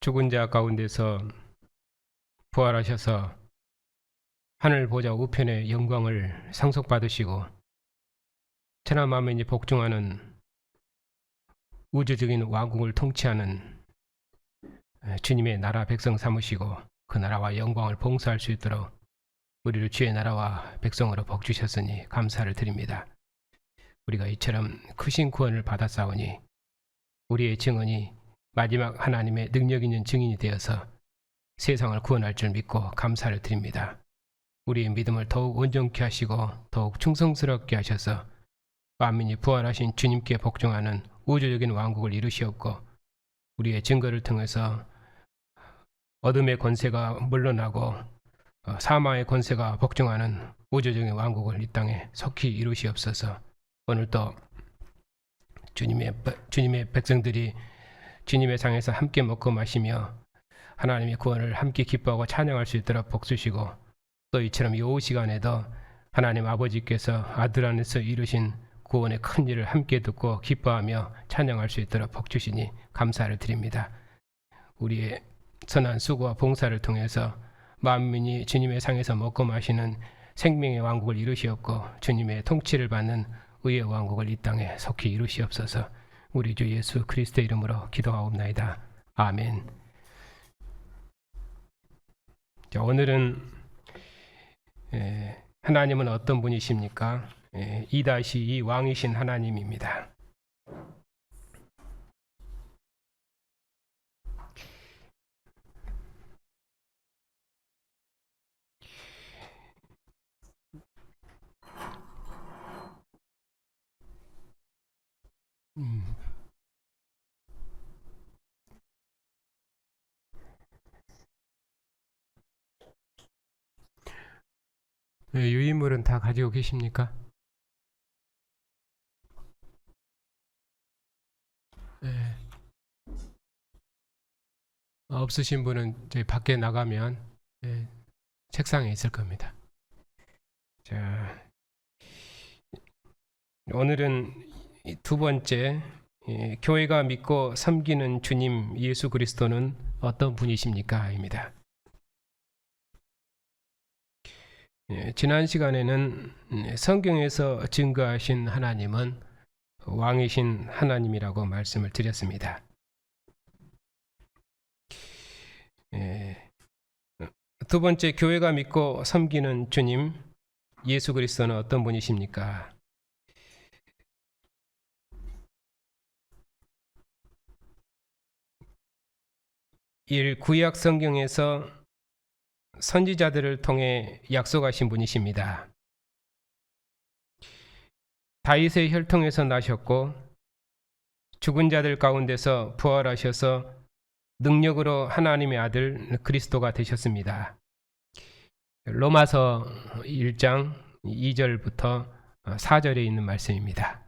죽은 자 가운데서 부활하셔서 하늘 보좌 우편의 영광을 상속받으시고 천하 만민이 복종하는 우주적인 왕국을 통치하는 주님의 나라 백성 삼으시고 그 나라와 영광을 봉사할 수 있도록 우리를 주의 나라와 백성으로 복주셨으니 감사를 드립니다. 우리가 이처럼 크신 구원을 받았사오니 우리의 증언이 마지막 하나님의 능력 있는 증인이 되어서 세상을 구원할 줄 믿고 감사를 드립니다. 우리의 믿음을 더욱 온전케 하시고 더욱 충성스럽게 하셔서 만민이 부활하신 주님께 복종하는 우주적인 왕국을 이루시옵고 우리의 증거를 통해서 어둠의 권세가 물러나고 사망의 권세가 복종하는 우주적인 왕국을 이 땅에 속히 이루시옵소서. 오늘도 주님의 백성들이 주님의 상에서 함께 먹고 마시며 하나님의 구원을 함께 기뻐하고 찬양할 수 있도록 복주시고 또 이처럼 이 오후 시간에도 하나님 아버지께서 아들 안에서 이루신 구원의 큰 일을 함께 듣고 기뻐하며 찬양할 수 있도록 복주시니 감사를 드립니다. 우리의 선한 수고와 봉사를 통해서 만민이 주님의 상에서 먹고 마시는 생명의 왕국을 이루시옵고 주님의 통치를 받는 의의 왕국을 이 땅에 속히 이루시옵소서. 우리 주 예수 그리스도의 이름으로 기도하옵나이다. 아멘. 자, 오늘은 하나님은 어떤 분이십니까? 2-2 왕이신 하나님입니다. 유인물은 다 가지고 계십니까? 없으신 분은 저희 밖에 나가면 책상에 있을 겁니다. 자, 오늘은 두 번째, 교회가 믿고 섬기는 주님 예수 그리스도는 어떤 분이십니까? 입니다. 지난 시간에는 성경에서 증거하신 하나님은 왕이신 하나님이라고 말씀을 드렸습니다. 두 번째, 교회가 믿고 섬기는 주님 예수 그리스도는 어떤 분이십니까? 구약 성경에서 선지자들을 통해 약속하신 분이십니다. 다윗의 혈통에서 나셨고 죽은 자들 가운데서 부활하셔서 능력으로 하나님의 아들 그리스도가 되셨습니다. 로마서 1장 2절부터 4절에 있는 말씀입니다.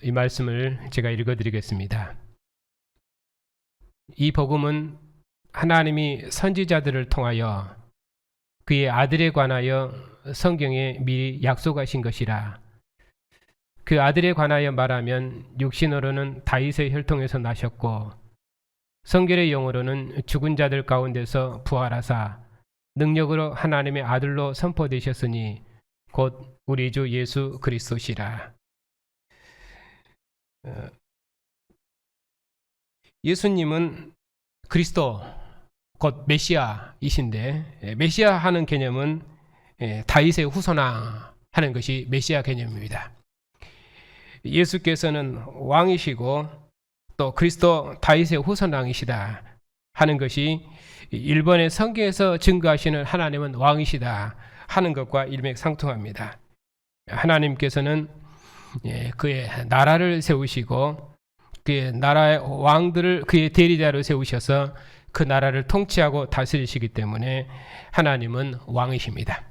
이 말씀을 제가 읽어드리겠습니다. 이 복음은 하나님이 선지자들을 통하여 그의 아들에 관하여 성경에 미리 약속하신 것이라. 그 아들에 관하여 말하면 육신으로는 다윗의 혈통에서 나셨고 성결의 영으로는 죽은 자들 가운데서 부활하사 능력으로 하나님의 아들로 선포되셨으니 곧 우리 주 예수 그리스도시라. 예수님은 그리스도 곧 메시아이신데 메시아 하는 개념은 다윗의 후손아 하는 것이 메시아 개념입니다. 예수께서는 왕이시고 또 그리스도 다윗의 후손왕이시다 하는 것이 일본의 성경에서 증거하시는 하나님은 왕이시다 하는 것과 일맥상통합니다. 하나님께서는 그의 나라를 세우시고 그의 나라의 왕들을 그의 대리자로 세우셔서 그 나라를 통치하고 다스리시기 때문에 하나님은 왕이십니다.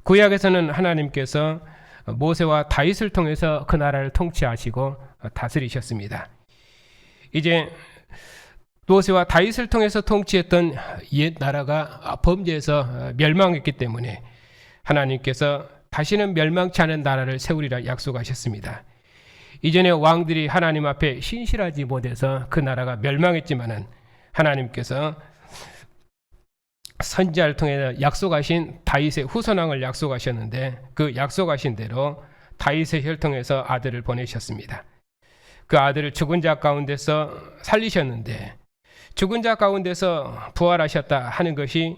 구약에서는 하나님께서 모세와 다윗을 통해서 그 나라를 통치하시고 다스리셨습니다. 이제 모세와 다윗을 통해서 통치했던 옛 나라가 범죄해서 멸망했기 때문에 하나님께서 다시는 멸망치 않은 나라를 세우리라 약속하셨습니다. 이전에 왕들이 하나님 앞에 신실하지 못해서 그 나라가 멸망했지만은 하나님께서 선지자를 통해 약속하신 다윗의 후손왕을 약속하셨는데 그 약속하신 대로 다윗의 혈통에서 아들을 보내셨습니다. 그 아들을 죽은 자 가운데서 살리셨는데 죽은 자 가운데서 부활하셨다 하는 것이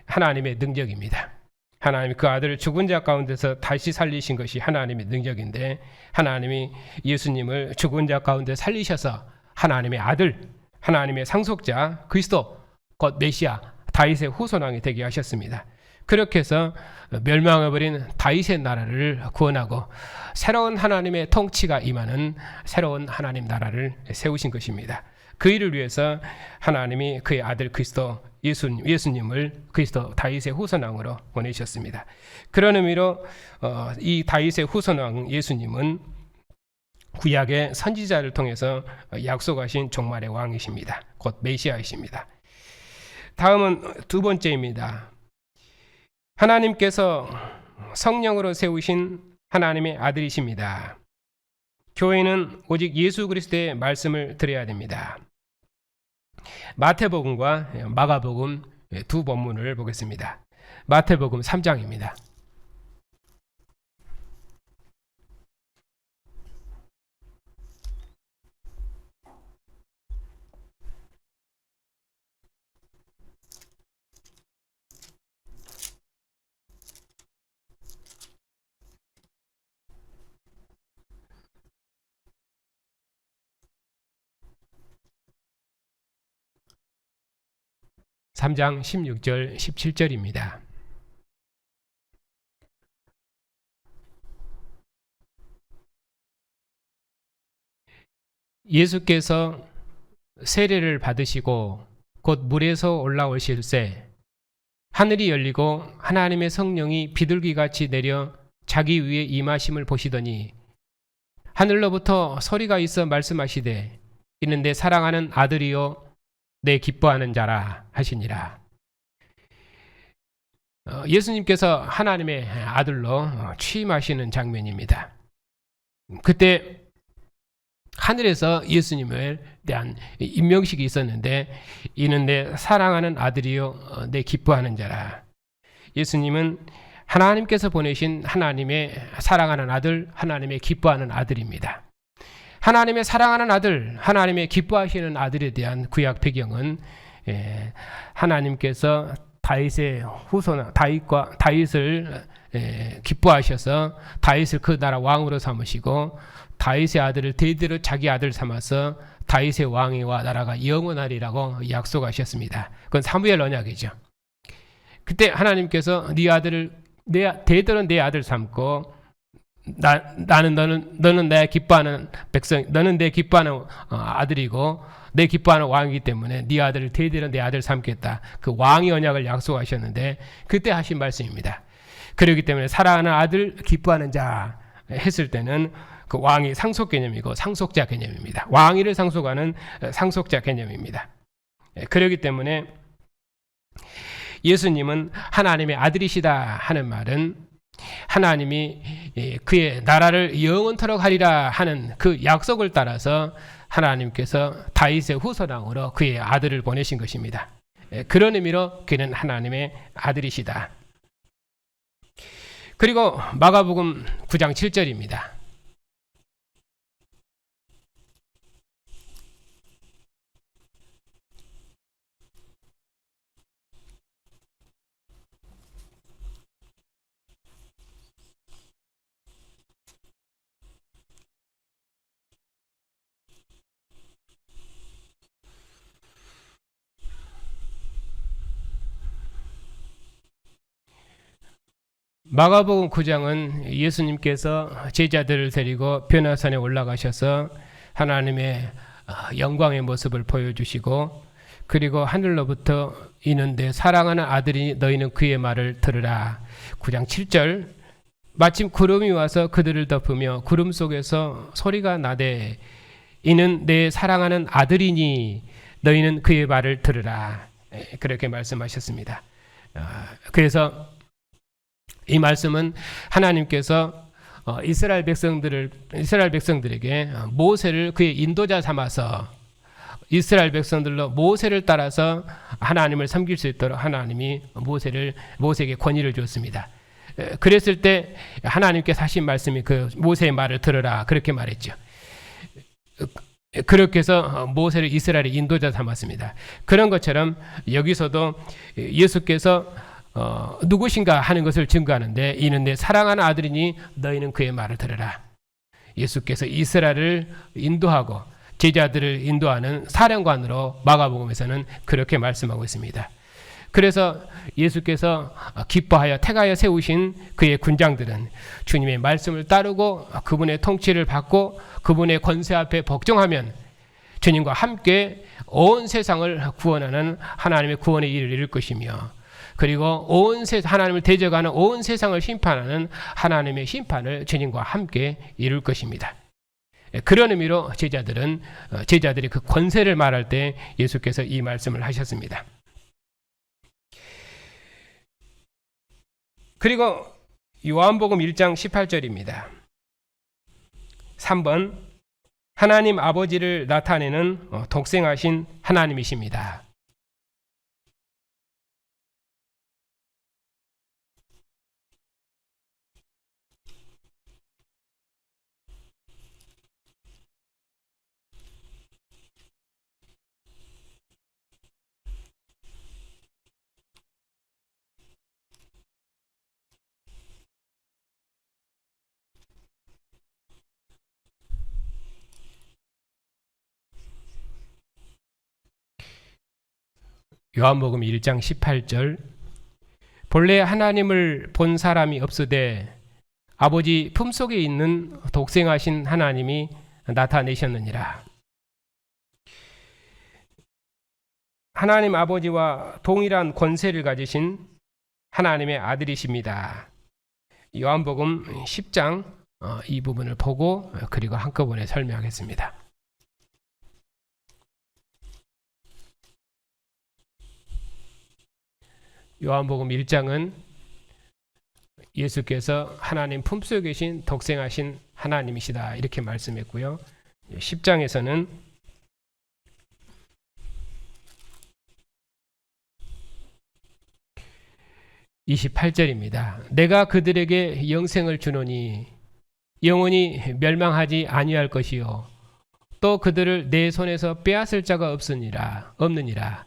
하나님의 능력입니다. 하나님이 그 아들을 죽은 자 가운데서 다시 살리신 것이 하나님의 능력인데 하나님이 예수님을 죽은 자 가운데 살리셔서 하나님의 아들, 하나님의 상속자 그리스도 곧 메시아 다윗의 후손왕이 되게 하셨습니다. 그렇게 해서 멸망해버린 다윗의 나라를 구원하고 새로운 하나님의 통치가 임하는 새로운 하나님 나라를 세우신 것입니다. 그 일을 위해서 하나님이 그의 아들 그리스도 예수님을 그리스도 다윗의 후손왕으로 보내셨습니다. 그런 의미로 이 다윗의 후손왕 예수님은 구약의 선지자를 통해서 약속하신 종말의 왕이십니다. 곧 메시아이십니다. 다음은 두 번째입니다. 하나님께서 성령으로 세우신 하나님의 아들이십니다. 교회는 오직 예수 그리스도의 말씀을 들어야 됩니다. 마태복음과 마가복음 두 본문을 보겠습니다. 마태복음 3장입니다. 삼 장 16절 17절입니다. 예수께서 세례를 받으시고 곧 물에서 올라오실새 하늘이 열리고 하나님의 성령이 비둘기같이 내려 자기 위에 임하심을 보시더니 하늘로부터 소리가 있어 말씀하시되 이는 내 사랑하는 아들이요 내 기뻐하는 자라 하시니라. 예수님께서 하나님의 아들로 취임하시는 장면입니다. 그때 하늘에서 예수님에 대한 임명식이 있었는데 이는 내 사랑하는 아들이요 내 기뻐하는 자라. 예수님은 하나님께서 보내신 하나님의 사랑하는 아들, 하나님의 기뻐하는 아들입니다. 하나님의 사랑하는 아들, 하나님의 기뻐하시는 아들에 대한 구약 배경은 하나님께서 다윗의 후손 다윗을 기뻐하셔서 다윗을 그 나라 왕으로 삼으시고 다윗의 아들을 대대로 자기 아들 삼아서 다윗의 왕위와 나라가 영원하리라고 약속하셨습니다. 그건 사무엘 언약이죠. 그때 하나님께서 네 아들을 대대로 내 아들 삼고 너는 내 기뻐하는 백성, 너는 내 기뻐하는 아들이고 내 기뻐하는 왕이기 때문에 네 아들을 대대로 내 아들 삼겠다. 그 왕의 언약을 약속하셨는데 그때 하신 말씀입니다. 그렇기 때문에 사랑하는 아들, 기뻐하는 자 했을 때는 그 왕이 상속 개념이고 상속자 개념입니다. 왕위를 상속하는 상속자 개념입니다. 그렇기 때문에 예수님은 하나님의 아들이시다 하는 말은 하나님이 그의 나라를 영원토록 하리라 하는 그 약속을 따라서 하나님께서 다윗의 후손왕으로 그의 아들을 보내신 것입니다. 그런 의미로 그는 하나님의 아들이시다. 그리고 마가복음 9장 7절입니다. 마가복음 9장은 예수님께서 제자들을 데리고 변화산에 올라가셔서 하나님의 영광의 모습을 보여주시고 그리고 하늘로부터 이는 내 사랑하는 아들이 너희는 그의 말을 들으라. 9장 7절 마침 구름이 와서 그들을 덮으며 구름 속에서 소리가 나되 이는 내 사랑하는 아들이니 너희는 그의 말을 들으라. 그렇게 말씀하셨습니다. 그래서 이 말씀은 하나님께서 이스라엘 백성들에게 모세를 그의 인도자 삼아서 이스라엘 백성들로 모세를 따라서 하나님을 섬길 수 있도록 하나님이 모세에게 권위를 줬습니다. 그랬을 때 하나님께서 하신 말씀이 그 모세의 말을 들으라 그렇게 말했죠. 그렇게 해서 모세를 이스라엘의 인도자 삼았습니다. 그런 것처럼 여기서도 예수께서 누구신가 하는 것을 증거하는데 이는 내 사랑하는 아들이니 너희는 그의 말을 들으라. 예수께서 이스라엘을 인도하고 제자들을 인도하는 사령관으로 마가복음에서는 그렇게 말씀하고 있습니다. 그래서 예수께서 기뻐하여 택하여 세우신 그의 군장들은 주님의 말씀을 따르고 그분의 통치를 받고 그분의 권세 앞에 복종하면 주님과 함께 온 세상을 구원하는 하나님의 구원의 일을 이룰 것이며 그리고 하나님을 대적하는 온 세상을 심판하는 하나님의 심판을 주님과 함께 이룰 것입니다. 그런 의미로 제자들이 그 권세를 말할 때 예수께서 이 말씀을 하셨습니다. 그리고 요한복음 1장 18절입니다. 3번 하나님 아버지를 나타내는 독생하신 하나님이십니다. 요한복음 1장 18절 본래 하나님을 본 사람이 없으되 아버지 품속에 있는 독생하신 하나님이 나타내셨느니라. 하나님 아버지와 동일한 권세를 가지신 하나님의 아들이십니다. 요한복음 10장 이 부분을 보고 그리고 한꺼번에 설명하겠습니다. 요한복음 1장은 예수께서 하나님 품속에 계신 독생하신 하나님이시다 이렇게 말씀했고요. 10장에서는 (28절입니다) 내가 그들에게 영생을 주노니 영원히 멸망하지 아니할 것이요 또 그들을 내 손에서 빼앗을 자가 없느니라.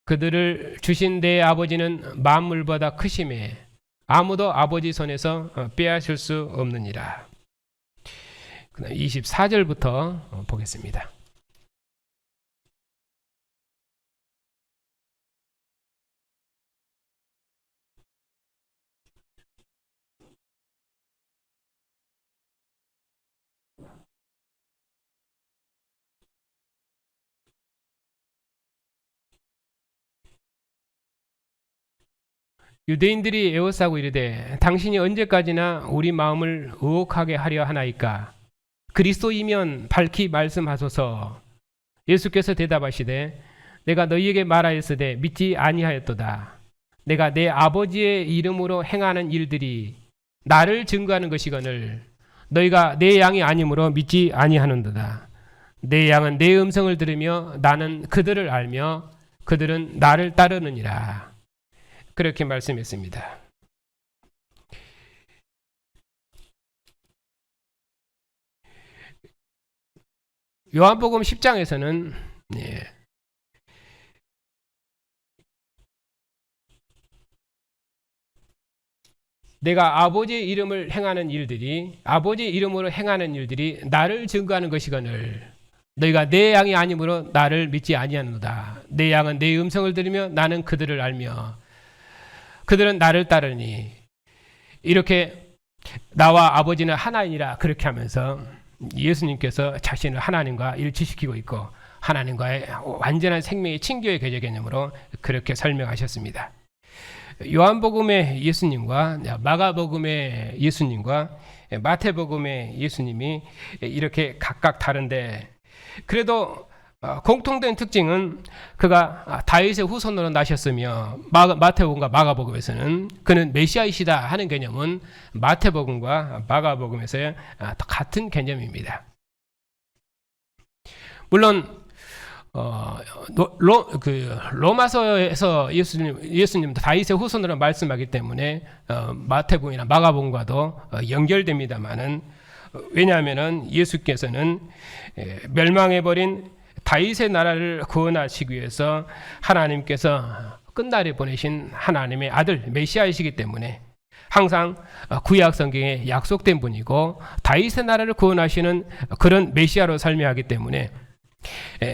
그들을 주신 내 아버지는 만물보다 크심에 아무도 아버지 손에서 빼앗을 수 없느니라. 24절부터 보겠습니다. 유대인들이 에워싸고 이르되 당신이 언제까지나 우리 마음을 의혹하게 하려 하나이까? 그리스도이면 밝히 말씀하소서. 예수께서 대답하시되 내가 너희에게 말하였으되 믿지 아니하였도다. 내가 내 아버지의 이름으로 행하는 일들이 나를 증거하는 것이거늘 너희가 내 양이 아니므로 믿지 아니하는도다. 내 양은 내 음성을 들으며 나는 그들을 알며 그들은 나를 따르느니라. 그렇게 말씀했습니다. 요한복음 10장에서는 내가 아버지의 이름을 행하는 일들이 아버지의 이름으로 행하는 일들이 나를 증거하는 것이거늘 너희가 내 양이 아니므로 나를 믿지 아니하노다. 내 양은 내 음성을 들으며 나는 그들을 알며 그들은 나를 따르니 이렇게 나와 아버지는 하나이니라 그렇게 하면서 예수님께서 자신을 하나님과 일치시키고 있고 하나님과의 완전한 생명의 친교의 교제 개념으로 그렇게 설명하셨습니다. 요한복음의 예수님과 마가복음의 예수님과 마태복음의 예수님이 이렇게 각각 다른데 그래도 공통된 특징은 그가 다윗의 후손으로 나셨으며 마태복음과 마가복음에서는 그는 메시아이시다 하는 개념은 마태복음과 마가복음에서의 같은 개념입니다. 물론 로마서에서 예수님 다윗의 후손으로 말씀하기 때문에 마태복음이나 마가복음과도 연결됩니다만은, 왜냐하면은 예수께서는 멸망해버린 다윗의 나라를 구원하시기 위해서 하나님께서 끝날에 보내신 하나님의 아들 메시아이시기 때문에 항상 구약 성경에 약속된 분이고 다윗의 나라를 구원하시는 그런 메시아로 설명하기 때문에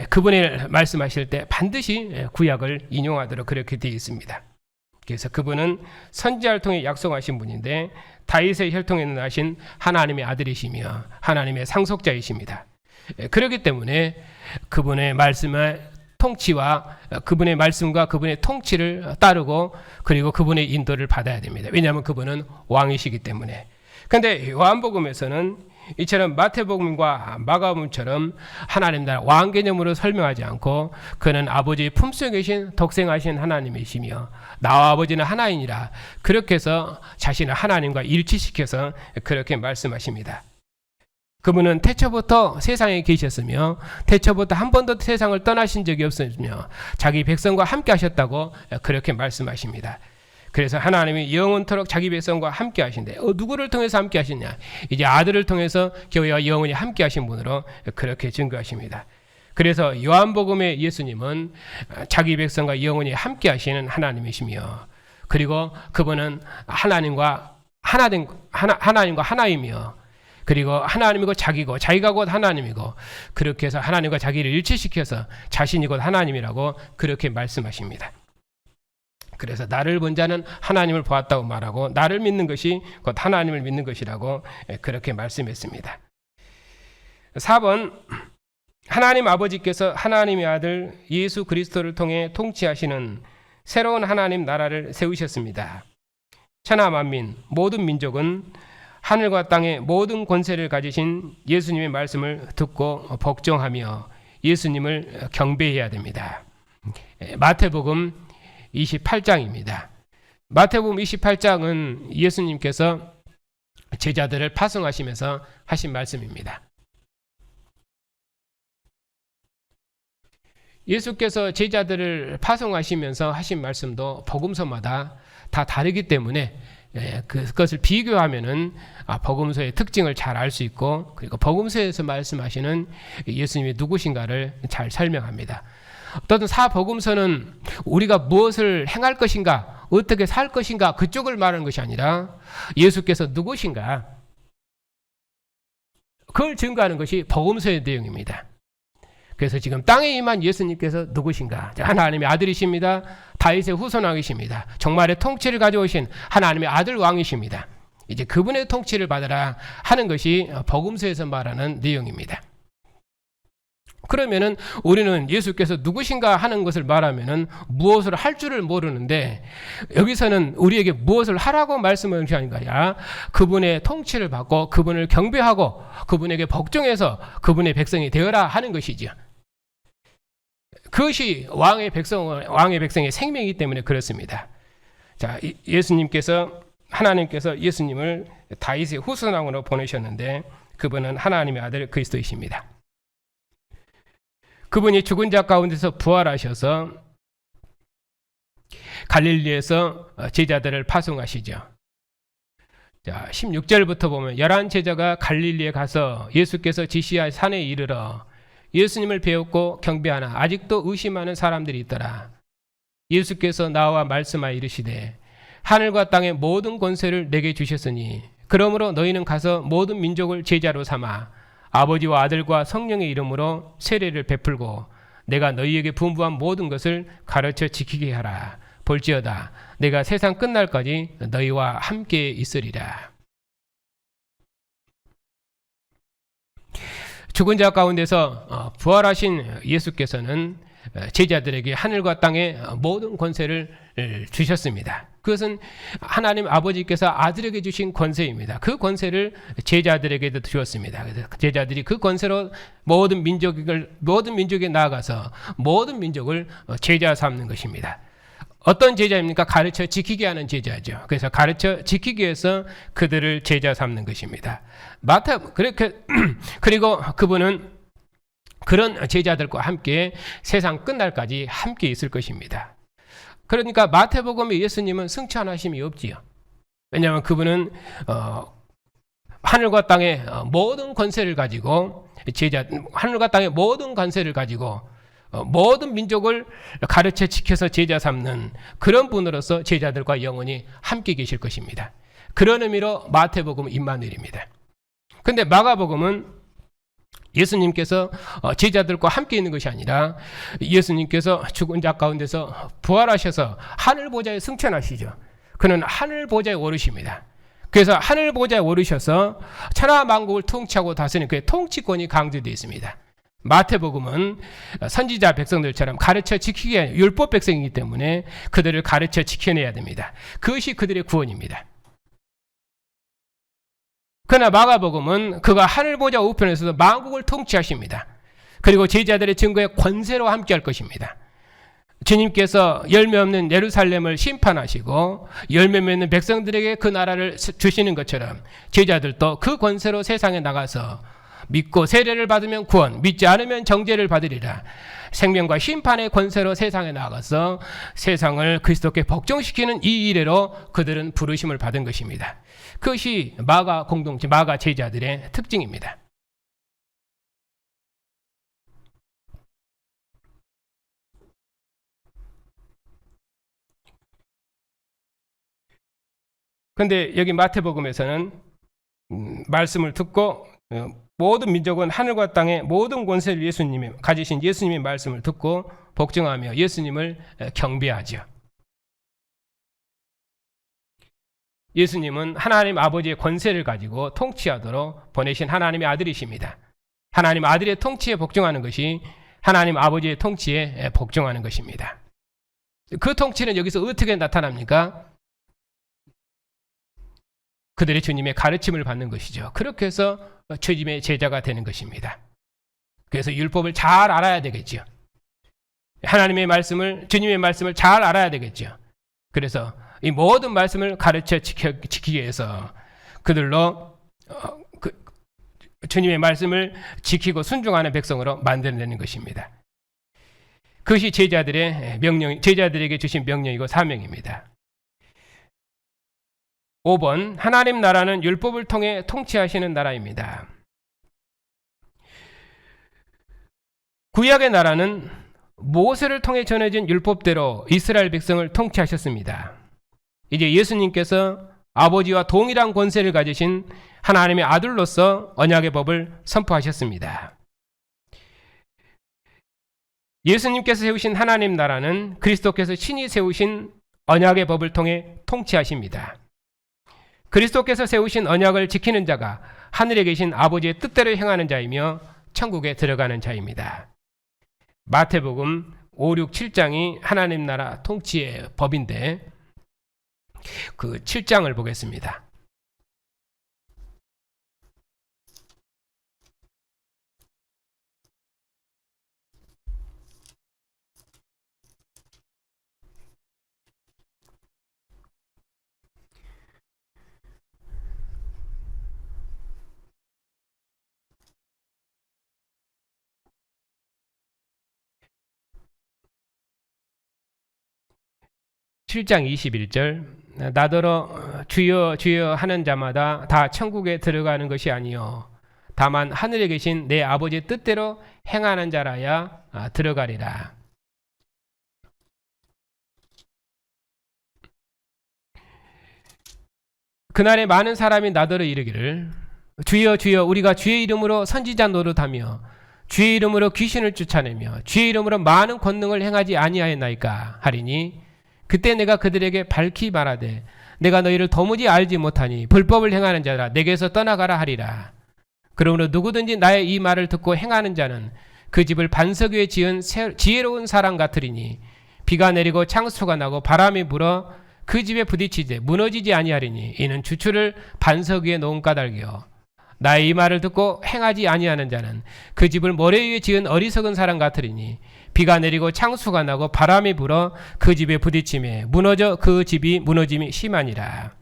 그분이 말씀하실 때 반드시 구약을 인용하도록 그렇게 되어 있습니다. 그래서 그분은 선지자를 통해 약속하신 분인데 다윗의 혈통에 나신 하나님의 아들이시며 하나님의 상속자이십니다. 그렇기 때문에 그분의 말씀의 통치와 그분의 말씀과 그분의 통치를 따르고 그리고 그분의 인도를 받아야 됩니다. 왜냐하면 그분은 왕이시기 때문에. 그런데 요한복음에서는 이처럼 마태복음과 마가복음처럼 하나님 나라 왕 개념으로 설명하지 않고 그는 아버지의 품속에 계신 독생하신 하나님이시며 나와 아버지는 하나이니라, 그렇게 해서 자신을 하나님과 일치시켜서 그렇게 말씀하십니다. 그분은 태초부터 세상에 계셨으며 태초부터 한 번도 세상을 떠나신 적이 없으며 자기 백성과 함께 하셨다고 그렇게 말씀하십니다. 그래서 하나님이 영원토록 자기 백성과 함께 하신대. 누구를 통해서 함께 하시냐? 이제 아들을 통해서 교회와 영원히 함께 하신 분으로 그렇게 증거하십니다. 그래서 요한복음의 예수님은 자기 백성과 영원히 함께 하시는 하나님이시며, 그리고 그분은 하나님과 하나이며, 그리고 하나님이고 자기고 자기가 곧 하나님이고, 그렇게 해서 하나님과 자기를 일치시켜서 자신이 곧 하나님이라고 그렇게 말씀하십니다. 그래서 나를 본 자는 하나님을 보았다고 말하고 나를 믿는 것이 곧 하나님을 믿는 것이라고 그렇게 말씀했습니다. 4번, 하나님 아버지께서 하나님의 아들 예수 그리스도를 통해 통치하시는 새로운 하나님 나라를 세우셨습니다. 천하 만민 모든 민족은 하늘과 땅의 모든 권세를 가지신 예수님의 말씀을 듣고 복종하며 예수님을 경배해야 됩니다. 마태복음 28장입니다. 마태복음 28장은 예수님께서 제자들을 파송하시면서 하신 말씀입니다. 예수께서 제자들을 파송하시면서 하신 말씀도 복음서마다 다 다르기 때문에 그것을 비교하면은 복음서의 특징을 잘 알 수 있고, 그리고 복음서에서 말씀하시는 예수님이 누구신가를 잘 설명합니다. 어떤 사복음서는 우리가 무엇을 행할 것인가, 어떻게 살 것인가 그쪽을 말하는 것이 아니라 예수께서 누구신가, 그걸 증거하는 것이 복음서의 내용입니다. 그래서 지금 땅에 임한 예수님께서 누구신가? 하나님의 아들이십니다. 다윗의 후손왕이십니다. 정말의 통치를 가져오신 하나님의 아들 왕이십니다. 이제 그분의 통치를 받으라 하는 것이 복음서에서 말하는 내용입니다. 그러면은 우리는 예수께서 누구신가 하는 것을 말하면은 무엇을 할 줄을 모르는데, 여기서는 우리에게 무엇을 하라고 말씀하는 것이 아니라 그분의 통치를 받고 그분을 경배하고 그분에게 복종해서 그분의 백성이 되어라 하는 것이죠. 그것이 왕의 백성의 생명이기 때문에 그렇습니다. 자, 하나님께서 예수님을 다윗의 후손왕으로 보내셨는데 그분은 하나님의 아들 그리스도이십니다. 그분이 죽은 자 가운데서 부활하셔서 갈릴리에서 제자들을 파송하시죠. 자, 16절부터 보면 11 제자가 갈릴리에 가서 예수께서 지시할 산에 이르러 예수님을 배웠고 경배하나 아직도 의심하는 사람들이 있더라. 예수께서 나와 말씀하여 이르시되 하늘과 땅의 모든 권세를 내게 주셨으니 그러므로 너희는 가서 모든 민족을 제자로 삼아 아버지와 아들과 성령의 이름으로 세례를 베풀고 내가 너희에게 분부한 모든 것을 가르쳐 지키게 하라. 볼지어다 내가 세상 끝날까지 너희와 함께 있으리라. 죽은 자 가운데서 부활하신 예수께서는 제자들에게 하늘과 땅의 모든 권세를 주셨습니다. 그것은 하나님 아버지께서 아들에게 주신 권세입니다. 그 권세를 제자들에게도 주었습니다. 그래서 제자들이 그 권세로 모든 민족에 나아가서 모든 민족을 제자 삼는 것입니다. 어떤 제자입니까? 가르쳐 지키게 하는 제자죠. 그래서 가르쳐 지키기 위해서 그들을 제자 삼는 것입니다. 그리고 그분은 그런 제자들과 함께 세상 끝날까지 함께 있을 것입니다. 그러니까 마태복음에 예수님은 승천하심이 없지요. 왜냐하면 그분은 하늘과 땅의 모든 권세를 가지고 하늘과 땅의 모든 권세를 가지고 모든 민족을 가르쳐 지켜서 제자 삼는 그런 분으로서 제자들과 영원히 함께 계실 것입니다. 그런 의미로 마태복음은 임마누엘입니다. 그런데 마가복음은 예수님께서 제자들과 함께 있는 것이 아니라 예수님께서 죽은 자 가운데서 부활하셔서 하늘 보좌에 승천하시죠. 그는 하늘 보좌에 오르십니다. 그래서 하늘 보좌에 오르셔서 천하 만국을 통치하고 다스리는 그의 통치권이 강조되어 있습니다. 마태복음은 선지자 백성들처럼 가르쳐 지키기 위한 율법 백성이기 때문에 그들을 가르쳐 지켜내야 됩니다. 그것이 그들의 구원입니다. 그러나 마가복음은 그가 하늘 보좌 우편에서도 만국을 통치하십니다. 그리고 제자들의 증거의 권세로 함께할 것입니다. 주님께서 열매 없는 예루살렘을 심판하시고 열매 맺는 백성들에게 그 나라를 주시는 것처럼 제자들도 그 권세로 세상에 나가서 믿고 세례를 받으면 구원, 믿지 않으면 정죄를 받으리라. 생명과 심판의 권세로 세상에 나가서 세상을 그리스도께 복종시키는 이 일례로 그들은 부르심을 받은 것입니다. 그것이 마가 공동체, 마가 제자들의 특징입니다. 그런데 여기 마태복음에서는 말씀을 듣고 모든 민족은 하늘과 땅의 모든 권세를 예수님이 가지신 예수님의 말씀을 듣고 복종하며 예수님을 경배하죠. 예수님은 하나님 아버지의 권세를 가지고 통치하도록 보내신 하나님의 아들이십니다. 하나님 아들의 통치에 복종하는 것이 하나님 아버지의 통치에 복종하는 것입니다. 그 통치는 여기서 어떻게 나타납니까? 그들의 주님의 가르침을 받는 것이죠. 그렇게 해서 주님의 제자가 되는 것입니다. 그래서 율법을 잘 알아야 되겠죠. 하나님의 말씀을, 주님의 말씀을 잘 알아야 되겠죠. 그래서 이 모든 말씀을 가르쳐 지키기 위해서 그들로 주님의 말씀을 지키고 순종하는 백성으로 만들어내는 것입니다. 그것이 제자들에게 주신 명령이고 사명입니다. 5번, 하나님 나라는 율법을 통해 통치하시는 나라입니다. 구약의 나라는 모세를 통해 전해진 율법대로 이스라엘 백성을 통치하셨습니다. 이제 예수님께서 아버지와 동일한 권세를 가지신 하나님의 아들로서 언약의 법을 선포하셨습니다. 예수님께서 세우신 하나님 나라는 그리스도께서 친히 세우신 언약의 법을 통해 통치하십니다. 그리스도께서 세우신 언약을 지키는 자가 하늘에 계신 아버지의 뜻대로 행하는 자이며 천국에 들어가는 자입니다. 마태복음 5, 6, 7장이 하나님 나라 통치의 법인데 그 7장을 보겠습니다. (7장) 21절 나더러 주여 주여 하는 자마다 다 천국에 들어가는 것이 아니요 다만 하늘에 계신 내 아버지의 뜻대로 행하는 자라야 들어가리라. 그날에 많은 사람이 나더러 이르기를 주여 주여 우리가 주의 이름으로 선지자 노릇하며 주의 이름으로 귀신을 쫓아내며 주의 이름으로 많은 권능을 행하지 아니하였나이까 하리니 그때 내가 그들에게 밝히 말하되 내가 너희를 도무지 알지 못하니 불법을 행하는 자라 내게서 떠나가라 하리라. 그러므로 누구든지 나의 이 말을 듣고 행하는 자는 그 집을 반석 위에 지은 지혜로운 사람 같으리니 비가 내리고 창수가 나고 바람이 불어 그 집에 부딪히되 무너지지 아니하리니 이는 주추를 반석 위에 놓은 까닭이요 나의 이 말을 듣고 행하지 아니하는 자는 그 집을 모래 위에 지은 어리석은 사람 같으리니 비가 내리고 창수가 나고 바람이 불어 그 집에 부딪힘에 무너져 그 집이 무너짐이 심하니라.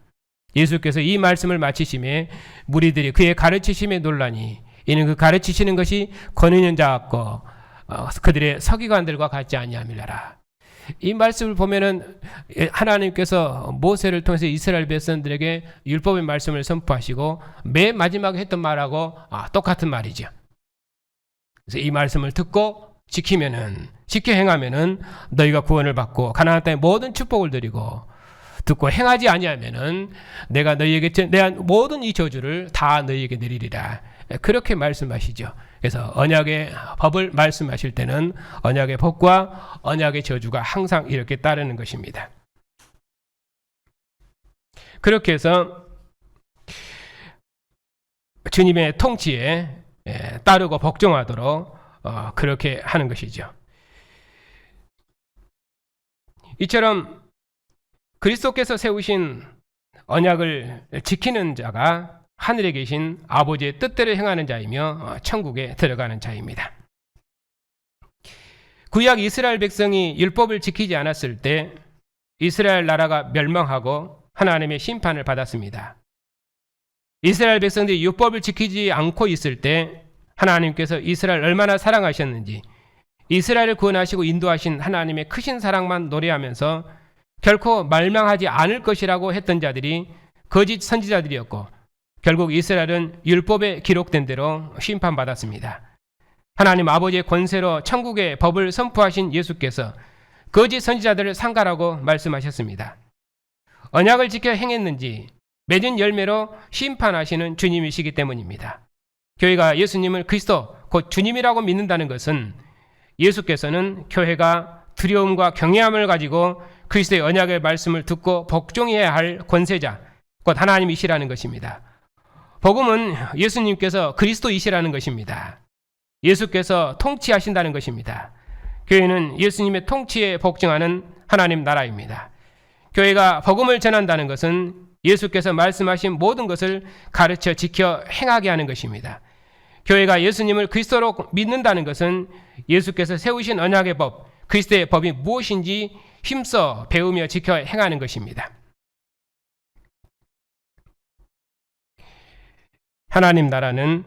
예수께서 이 말씀을 마치심에 무리들이 그의 가르치심에 놀라니 이는 그 가르치시는 것이 권위 있는 자 같고 그들의 서기관들과 같지 아니함이라. 이 말씀을 보면은 하나님께서 모세를 통해서 이스라엘 백성들에게 율법의 말씀을 선포하시고 맨 마지막에 했던 말하고 똑같은 말이죠. 그래서 이 말씀을 듣고 지켜 행하면은 너희가 구원을 받고 가나안 땅의 모든 축복을 드리고 듣고 행하지 아니하면은 내가 너희에게 내한 모든 이 저주를 다 너희에게 내리리라. 그렇게 말씀하시죠. 그래서 언약의 법을 말씀하실 때는 언약의 법과 언약의 저주가 항상 이렇게 따르는 것입니다. 그렇게 해서 주님의 통치에 따르고 복종하도록 그렇게 하는 것이죠. 이처럼 그리스도께서 세우신 언약을 지키는 자가 하늘에 계신 아버지의 뜻대로 행하는 자이며 천국에 들어가는 자입니다. 구약 이스라엘 백성이 율법을 지키지 않았을 때 이스라엘 나라가 멸망하고 하나님의 심판을 받았습니다. 이스라엘 백성들이 율법을 지키지 않고 있을 때 하나님께서 이스라엘을 얼마나 사랑하셨는지 이스라엘을 구원하시고 인도하신 하나님의 크신 사랑만 노래하면서 결코 멸망하지 않을 것이라고 했던 자들이 거짓 선지자들이었고 결국 이스라엘은 율법에 기록된 대로 심판받았습니다. 하나님 아버지의 권세로 천국의 법을 선포하신 예수께서 거짓 선지자들을 상가라고 말씀하셨습니다. 언약을 지켜 행했는지 맺은 열매로 심판하시는 주님이시기 때문입니다. 교회가 예수님을 그리스도 곧 주님이라고 믿는다는 것은 예수께서는 교회가 두려움과 경외함을 가지고 그리스도의 언약의 말씀을 듣고 복종해야 할 권세자 곧 하나님이시라는 것입니다. 복음은 예수님께서 그리스도이시라는 것입니다. 예수께서 통치하신다는 것입니다. 교회는 예수님의 통치에 복종하는 하나님 나라입니다. 교회가 복음을 전한다는 것은 예수께서 말씀하신 모든 것을 가르쳐 지켜 행하게 하는 것입니다. 교회가 예수님을 그리스도로 믿는다는 것은 예수께서 세우신 언약의 법, 그리스도의 법이 무엇인지 힘써 배우며 지켜 행하는 것입니다. 하나님 나라는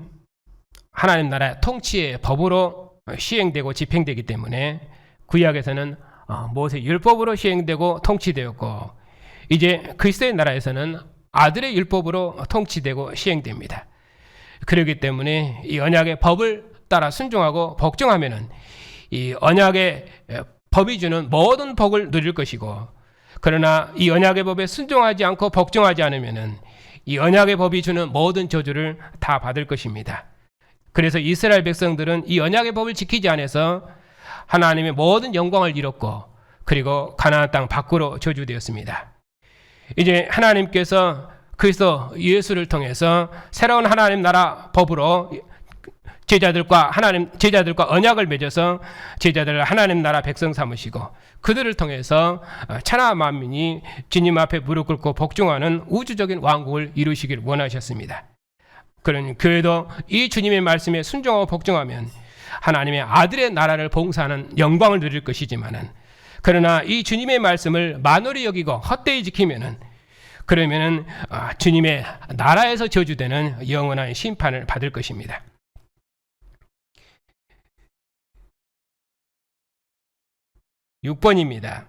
하나님 나라의 통치의 법으로 시행되고 집행되기 때문에 구약에서는 모세 율법으로 시행되고 통치되었고 이제 그리스도의 나라에서는 아들의 율법으로 통치되고 시행됩니다. 그렇기 때문에 이 언약의 법을 따라 순종하고 복종하면은 이 언약의 법이 주는 모든 복을 누릴 것이고 그러나 이 언약의 법에 순종하지 않고 복종하지 않으면은 이 언약의 법이 주는 모든 저주를 다 받을 것입니다. 그래서 이스라엘 백성들은 이 언약의 법을 지키지 않아서 하나님의 모든 영광을 잃었고 그리고 가나안 땅 밖으로 저주되었습니다. 이제 하나님께서 그리스도 예수를 통해서 새로운 하나님 나라 법으로 제자들과 언약을 맺어서 제자들을 하나님 나라 백성 삼으시고 그들을 통해서 천하 만민이 주님 앞에 무릎 꿇고 복종하는 우주적인 왕국을 이루시길 원하셨습니다. 그런 교회도 이 주님의 말씀에 순종하고 복종하면 하나님의 아들의 나라를 봉사하는 영광을 누릴 것이지만은 그러나 이 주님의 말씀을 만홀히 여기고 헛되이 지키면은 그러면은 주님의 나라에서 저주되는 영원한 심판을 받을 것입니다. (6번입니다)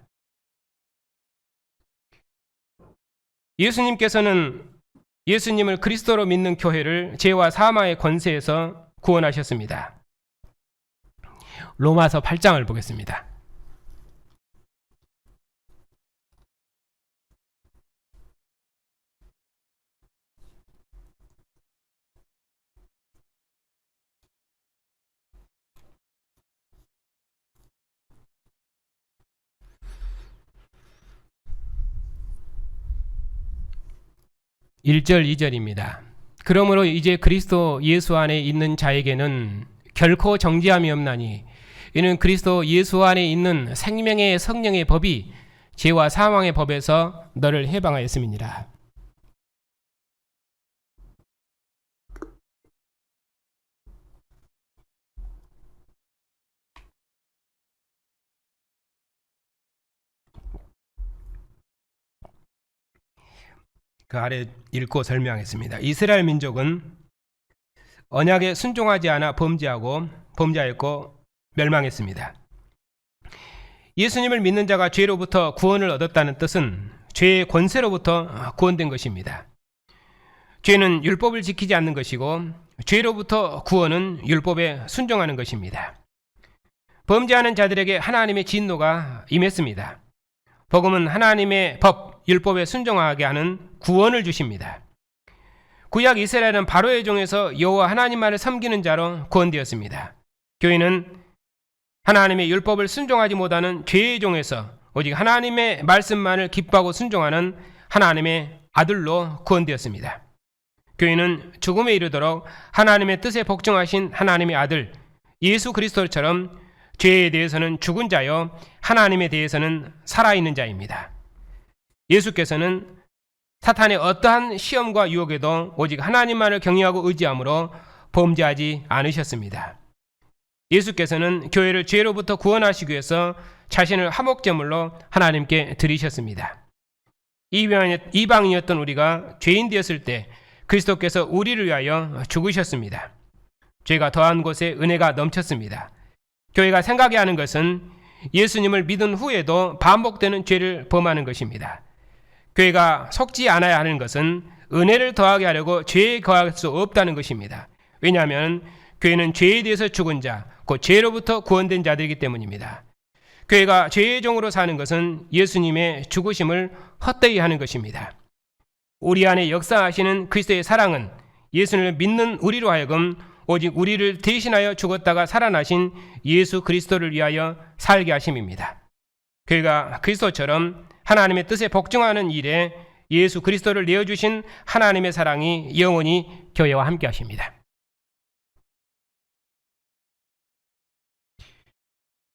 예수님께서는 예수님을 그리스도로 믿는 교회를 죄와 사망의 권세에서 구원하셨습니다. 로마서 8장을 보겠습니다. (1절) (2절입니다) 그러므로 이제 그리스도 예수 안에 있는 자에게는 결코 정죄함이 없나니 이는 그리스도 예수 안에 있는 생명의 성령의 법이 죄와 사망의 법에서 너를 해방하였음이니라. 그 아래 읽고 설명하겠습니다. 이스라엘 민족은 언약에 순종하지 않아 범죄하였고 멸망했습니다. 예수님을 믿는 자가 죄로부터 구원을 얻었다는 뜻은 죄의 권세로부터 구원된 것입니다. 죄는 율법을 지키지 않는 것이고 죄로부터 구원은 율법에 순종하는 것입니다. 범죄하는 자들에게 하나님의 진노가 임했습니다. 복음은 하나님의 법, 율법에 순종하게 하는 구원을 주십니다. 구약 이스라엘은 바로의 종에서 여호와 하나님만을 섬기는 자로 구원되었습니다. 교회는 하나님의 율법을 순종하지 못하는 죄의 종에서 오직 하나님의 말씀만을 기뻐하고 순종하는 하나님의 아들로 구원되었습니다. 교회는 죽음에 이르도록 하나님의 뜻에 복종하신 하나님의 아들 예수 그리스도처럼 죄에 대해서는 죽은 자요 하나님에 대해서는 살아있는 자입니다. 예수께서는 사탄의 어떠한 시험과 유혹에도 오직 하나님만을 경외하고 의지함으로 범죄하지 않으셨습니다. 예수께서는 교회를 죄로부터 구원하시기 위해서 자신을 화목제물로 하나님께 드리셨습니다. 이방인이었던 우리가 죄인 되었을 때 그리스도께서 우리를 위하여 죽으셨습니다. 죄가 더한 곳에 은혜가 넘쳤습니다. 교회가 생각해야 하는 것은 예수님을 믿은 후에도 반복되는 죄를 범하는 것입니다. 교회가 속지 않아야 하는 것은 은혜를 더하게 하려고 죄에 거할 수 없다는 것입니다. 왜냐하면 교회는 죄에 대해서 죽은 자, 곧 죄로부터 구원된 자들이기 때문입니다. 교회가 죄의 종으로 사는 것은 예수님의 죽으심을 헛되이 하는 것입니다. 우리 안에 역사하시는 그리스도의 사랑은 예수를 믿는 우리로 하여금 오직 우리를 대신하여 죽었다가 살아나신 예수 그리스도를 위하여 살게 하심입니다. 교회가 그리스도처럼 하나님의 뜻에 복종하는 일에 예수 그리스도를 내어주신 하나님의 사랑이 영원히 교회와 함께 하십니다.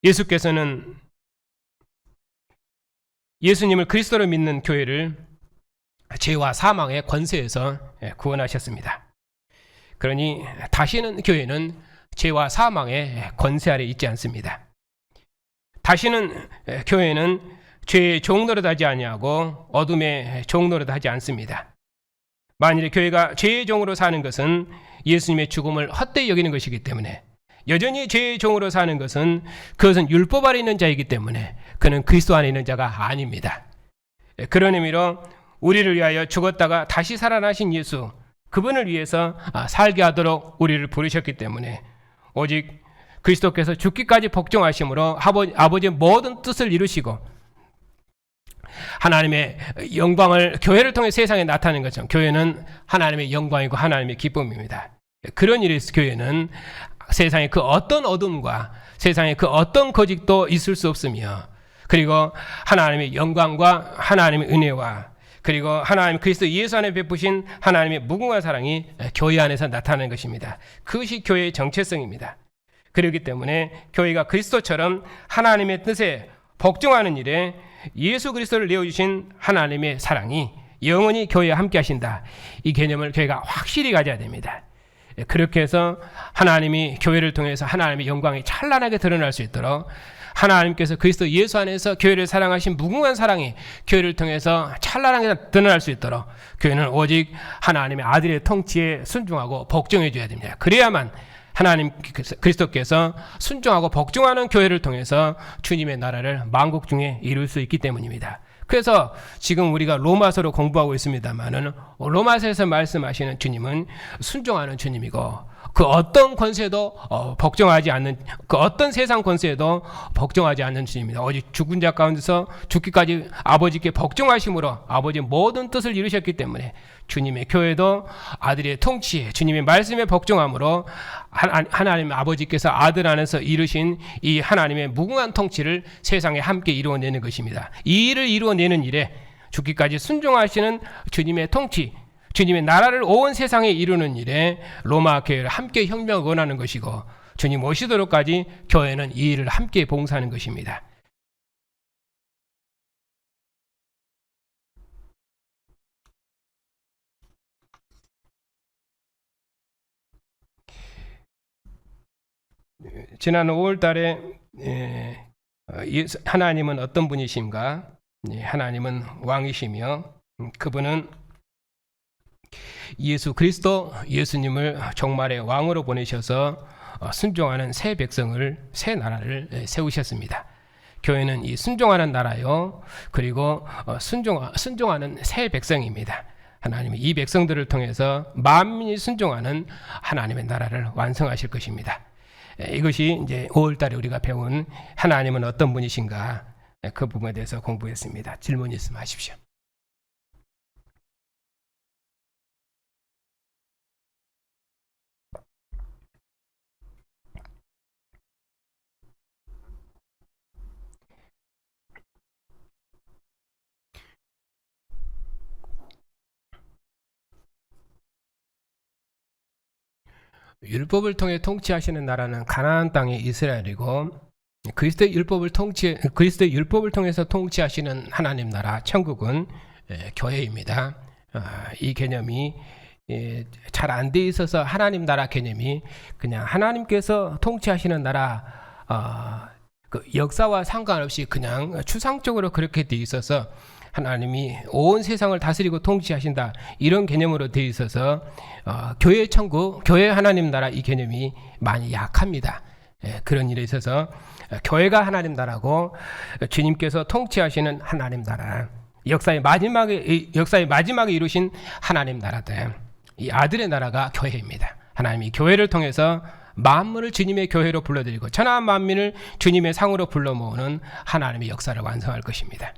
예수께서는 예수님을 그리스도로 믿는 교회를 죄와 사망의 권세에서 구원하셨습니다. 그러니 다시는 교회는 죄와 사망의 권세 아래 있지 않습니다. 다시는 교회는 죄의 종노릇 하지 아니하고 어둠의 종노릇 하지 않습니다. 만일에 교회가 죄의 종으로 사는 것은 예수님의 죽음을 헛되이 여기는 것이기 때문에, 여전히 죄의 종으로 사는 것은 그것은 율법 아래 있는 자이기 때문에 그는 그리스도 안에 있는 자가 아닙니다. 그런 의미로 우리를 위하여 죽었다가 다시 살아나신 예수, 그분을 위해서 살게 하도록 우리를 부르셨기 때문에 오직 그리스도께서 죽기까지 복종하심으로 아버지의 모든 뜻을 이루시고 하나님의 영광을 교회를 통해 세상에 나타내는 것처럼 교회는 하나님의 영광이고 하나님의 기쁨입니다. 그런 일에서 교회는 세상에 그 어떤 어둠과 세상에 그 어떤 거짓도 있을 수 없으며, 그리고 하나님의 영광과 하나님의 은혜와 그리고 하나님 그리스도 예수 안에 베푸신 하나님의 무궁한 사랑이 교회 안에서 나타나는 것입니다. 그것이 교회의 정체성입니다. 그렇기 때문에 교회가 그리스도처럼 하나님의 뜻에 복종하는 일에 예수 그리스도를 내어주신 하나님의 사랑이 영원히 교회에 함께 하신다. 이 개념을 교회가 확실히 가져야 됩니다. 그렇게 해서 하나님이 교회를 통해서 하나님의 영광이 찬란하게 드러날 수 있도록 하나님께서 그리스도 예수 안에서 교회를 사랑하신 무궁한 사랑이 교회를 통해서 찬란하게 드러날 수 있도록 교회는 오직 하나님의 아들의 통치에 순종하고 복종해 줘야 됩니다. 그래야만 하나님 그리스도께서 순종하고 복종하는 교회를 통해서 주님의 나라를 만국 중에 이룰 수 있기 때문입니다. 그래서 지금 우리가 로마서로 공부하고 있습니다만은 로마서에서 말씀하시는 주님은 순종하는 주님이고 그 어떤 권세도 복종하지 않는, 그 어떤 세상 권세에도 복종하지 않는 주님입니다. 오직 죽은 자 가운데서 죽기까지 아버지께 복종하심으로 아버지의 모든 뜻을 이루셨기 때문에 주님의 교회도 아들의 통치에 주님의 말씀에 복종함으로 하나님 아버지께서 아들 안에서 이루신 이 하나님의 무궁한 통치를 세상에 함께 이루어내는 것입니다. 이 일을 이루어내는 일에 죽기까지 순종하시는 주님의 통치, 주님의 나라를 온 세상에 이루는 일에 로마 교회를 함께 혁명을 원하는 것이고, 주님 오시도록까지 교회는 이 일을 함께 봉사하는 것입니다. 지난 5월 달에 하나님은 어떤 분이신가? 하나님은 왕이시며 그분은 예수 그리스도 예수님을 종말의 왕으로 보내셔서 순종하는 새 백성을, 새 나라를 세우셨습니다. 교회는 이 순종하는 나라요, 그리고 순종하는 새 백성입니다. 하나님이 이 백성들을 통해서 만민이 순종하는 하나님의 나라를 완성하실 것입니다. 이것이 이제 5월 달에 우리가 배운 하나님은 어떤 분이신가, 그 부분에 대해서 공부했습니다. 질문 있으면 하십시오. 율법을 통해 통치하시는 나라는 가나안 땅의 이스라엘이고, 그리스도의 율법을 통해서 통치하시는 하나님 나라 천국은 교회입니다. 이 개념이 잘 안 돼 있어서 하나님 나라 개념이 그냥 하나님께서 통치하시는 나라, 그 역사와 상관없이 그냥 추상적으로 그렇게 돼 있어서 하나님이 온 세상을 다스리고 통치하신다, 이런 개념으로 되어 있어서 교회 천국, 교회 하나님 나라 이 개념이 많이 약합니다. 그런 일에 있어서 교회가 하나님 나라고 주님께서 통치하시는 하나님 나라, 역사의 마지막에 이루신 하나님 나라들, 이 아들의 나라가 교회입니다. 하나님이 교회를 통해서 만물을 주님의 교회로 불러들이고 천하 만민을 주님의 상으로 불러 모으는 하나님의 역사를 완성할 것입니다.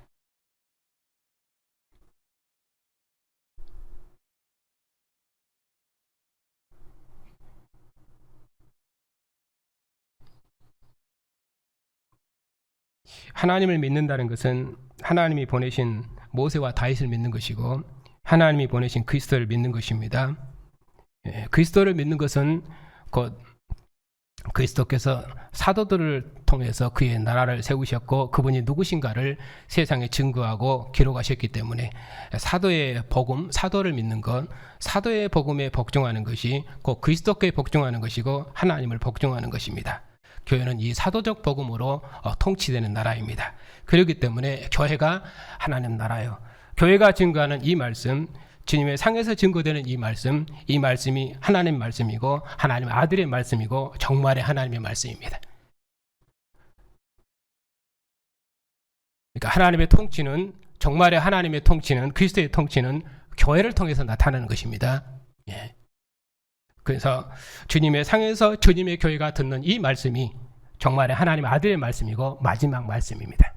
하나님을 믿는다는 것은 하나님이 보내신 모세와 다윗을 믿는 것이고, 하나님이 보내신 그리스도를 믿는 것입니다. 그리스도를 믿는 것은 곧 그리스도께서 사도들을 통해서 그의 나라를 세우셨고 그분이 누구신가를 세상에 증거하고 기록하셨기 때문에 사도의 복음, 사도를 믿는 것, 사도의 복음에 복종하는 것이 곧 그리스도께 복종하는 것이고 하나님을 복종하는 것입니다. 교회는 이 사도적 복음으로 통치되는 나라입니다. 그렇기 때문에 교회가 하나님 나라요. 교회가 증거하는 이 말씀, 주님의 상에서 증거되는 이 말씀이 하나님 말씀이고 하나님 아들의 말씀이고 정말의 하나님의 말씀입니다. 그러니까 하나님의 통치는, 정말의 하나님의 통치는, 그리스도의 통치는 교회를 통해서 나타나는 것입니다. 그래서 주님의 상에서 주님의 교회가 듣는 이 말씀이 정말의 하나님 아들의 말씀이고 마지막 말씀입니다.